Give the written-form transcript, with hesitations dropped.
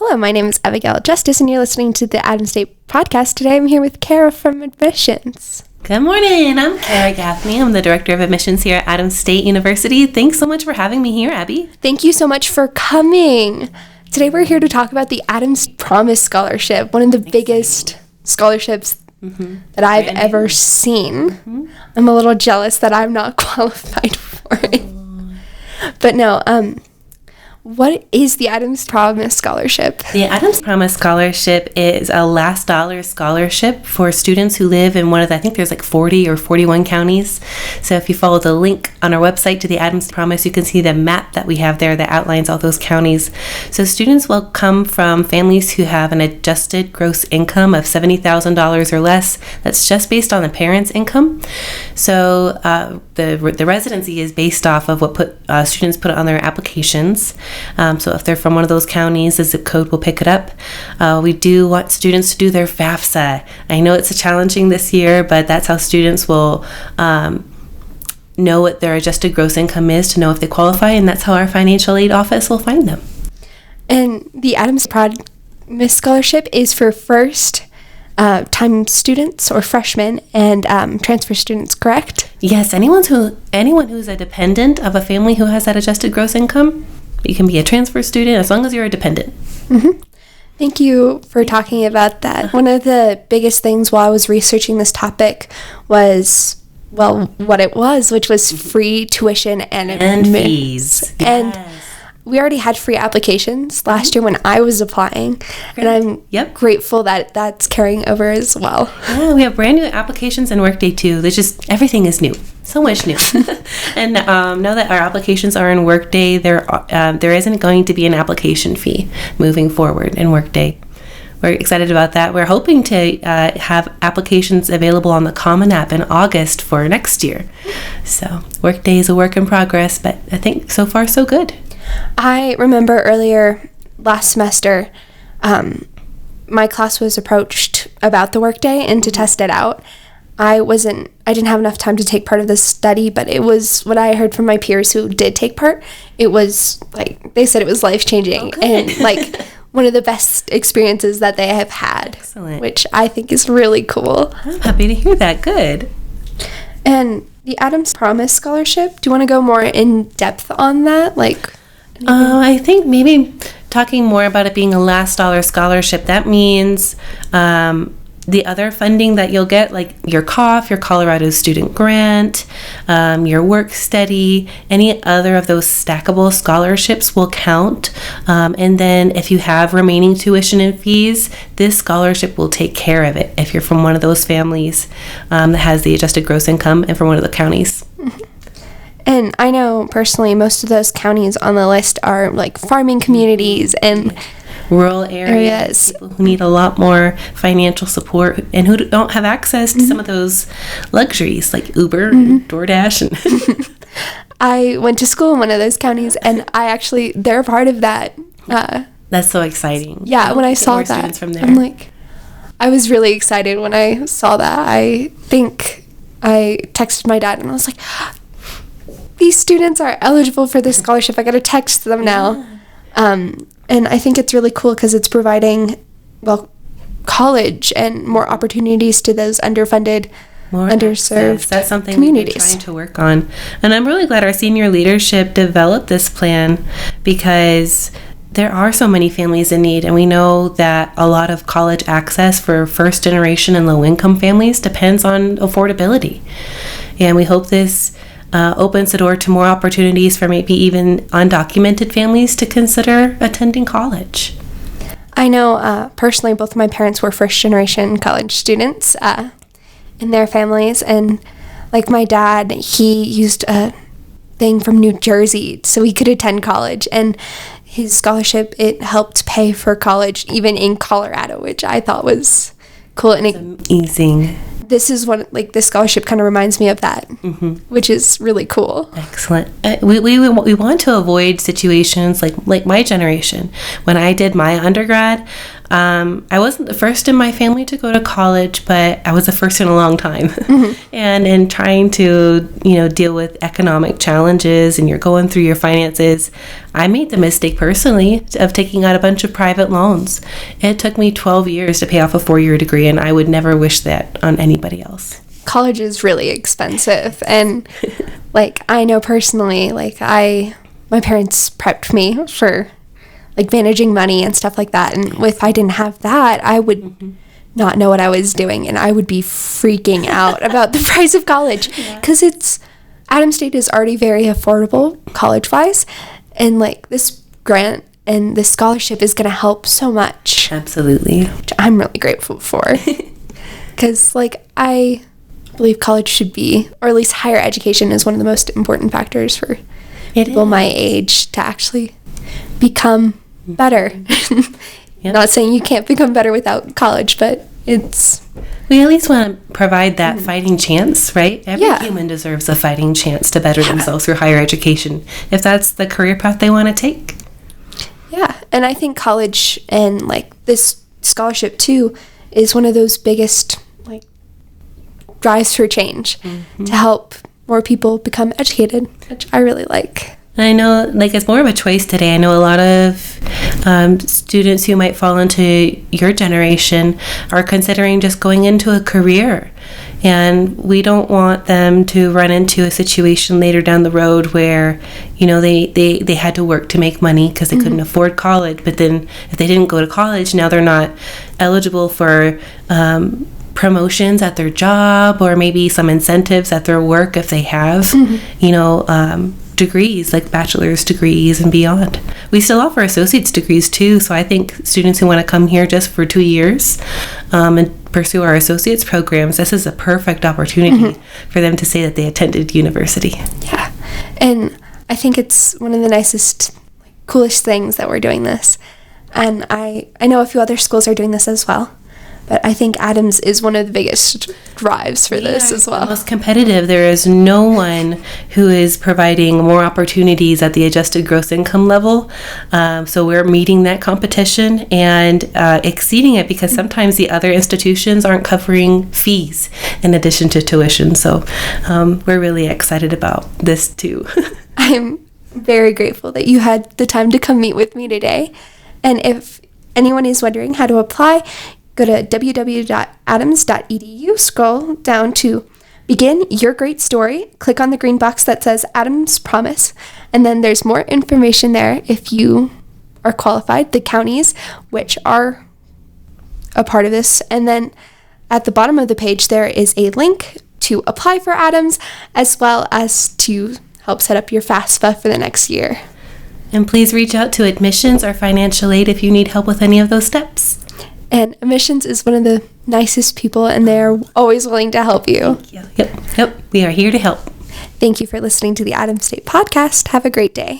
Hello, my name is Abigail Justus, and you're listening to the Adams State Podcast. Today I'm here with Kara from Admissions. Good morning. I'm Kara Gaffney. I'm the Director of Admissions here at Adams State University. Thanks so much for having me here, Abby. Thank you so much for coming. Today we're here to talk about the Adams Promise Scholarship, one of the biggest scholarships that I've ever seen. I'm a little jealous that I'm not qualified for it. But no, what is the Adams Promise Scholarship? The Adams Promise Scholarship is a last dollar scholarship for students who live in one of the, I think there's like 40 or 41 counties. So if you follow the link on our website to the Adams Promise, you can see the map that we have there that outlines all those counties. So students will come from families who have an adjusted gross income of $70,000 or less. That's just based on the parents' income. So the residency is based off of what students put on their applications. So if they're from one of those counties, the zip code will pick it up. We do want students to do their FAFSA. I know it's challenging this year, but that's how students will know what their adjusted gross income is to know if they qualify, and that's how our financial aid office will find them. And the Adams Promise Scholarship is for first-time students or freshmen and transfer students, correct? Yes, anyone who's a dependent of a family who has that adjusted gross income. You can be a transfer student as long as you're a dependent. Thank you for talking about that. One of the biggest things while I was researching this topic was, what it was, which was free tuition and fees. Yes. And we already had free applications last year when I was applying, and I'm grateful that that's carrying over as well. Yeah, we have brand new applications in Workday too. There's just, everything is new. So much new. And now that our applications are in Workday, there isn't going to be an application fee moving forward in Workday. We're excited about that. We're hoping to have applications available on the Common App in August for next year. So Workday is a work in progress, but I think so far so good. I remember earlier last semester, my class was approached about the Workday and to test it out. I didn't have enough time to take part of this study, but it was what I heard from my peers who did take part. It was they said it was life-changing and one of the best experiences that they have had. Excellent. Which I think is really cool. I'm happy to hear that. Good. And the Adams Promise Scholarship, do you want to go more in depth on that? I think maybe talking more about it being a last dollar scholarship, that means the other funding that you'll get, like your COF, your Colorado Student Grant, your work study, any other of those stackable scholarships will count. And then if you have remaining tuition and fees, this scholarship will take care of it if you're from one of those families that has the adjusted gross income and from one of the counties. And I know personally most of those counties on the list are farming communities and rural areas, people who need a lot more financial support and who don't have access to some of those luxuries like Uber and DoorDash. And I went to school in one of those counties, and they're part of that. That's so exciting. Yeah, when I saw that, from there. I was really excited when I saw that. I think I texted my dad, and I was like, these students are eligible for this scholarship. I got to text them now. And I think it's really cool because it's providing, college and more opportunities to those underfunded, underserved access. That's something communities. We're trying to work on. And I'm really glad our senior leadership developed this plan because there are so many families in need, and we know that a lot of college access for first generation and low income families depends on affordability. And we hope this opens the door to more opportunities for maybe even undocumented families to consider attending college. I know personally both of my parents were first-generation college students in their families, and my dad, he used a thing from New Jersey so he could attend college, and his scholarship, it helped pay for college even in Colorado, which I thought was cool. And amazing. This is what this scholarship kind of reminds me of that, which is really cool. Excellent. We want to avoid situations like my generation. When I did my undergrad, I wasn't the first in my family to go to college, but I was the first in a long time. And in trying to, deal with economic challenges and you're going through your finances, I made the mistake personally of taking out a bunch of private loans. It took me 12 years to pay off a 4-year degree, and I would never wish that on anybody else. College is really expensive, and I know personally, my parents prepped me for managing money and stuff like that, and if I didn't have that, I would not know what I was doing, and I would be freaking out about the price of college, because Adams State is already very affordable college-wise, and this grant and this scholarship is going to help so much. Absolutely. Which I'm really grateful for, because I believe college should be, or at least higher education is one of the most important factors for people my age to actually become better. Not saying you can't become better without college, but we at least want to provide that fighting chance, right? Every human deserves a fighting chance to better themselves through higher education, if that's the career path they want to take. Yeah, and I think college and this scholarship too is one of those biggest drives for change to help more people become educated, which I really like. And I know it's more of a choice today. I know a lot of students who might fall into your generation are considering just going into a career, and we don't want them to run into a situation later down the road where they had to work to make money because they couldn't afford college, but then if they didn't go to college, now they're not eligible for promotions at their job, or maybe some incentives at their work if they have degrees like bachelor's degrees and beyond. We still offer associate's degrees too, so I think students who want to come here just for 2 years and pursue our associate's programs, this is a perfect opportunity for them to say that they attended university. Yeah, and I think it's one of the nicest, coolest things that we're doing this, and I know a few other schools are doing this as well. But I think Adams is one of the biggest drives for this as well. Most competitive. There is no one who is providing more opportunities at the adjusted gross income level. So we're meeting that competition and exceeding it, because sometimes the other institutions aren't covering fees in addition to tuition. So we're really excited about this too. I'm very grateful that you had the time to come meet with me today. And if anyone is wondering how to apply, go to www.adams.edu, scroll down to Begin Your Great Story, click on the green box that says Adams Promise, and then there's more information there if you are qualified, the counties which are a part of this, and then at the bottom of the page there is a link to apply for Adams, as well as to help set up your FAFSA for the next year. And please reach out to admissions or financial aid if you need help with any of those steps. And admissions is one of the nicest people, and they're always willing to help you. Yep. We are here to help. Thank you for listening to the Adams State Podcast. Have a great day.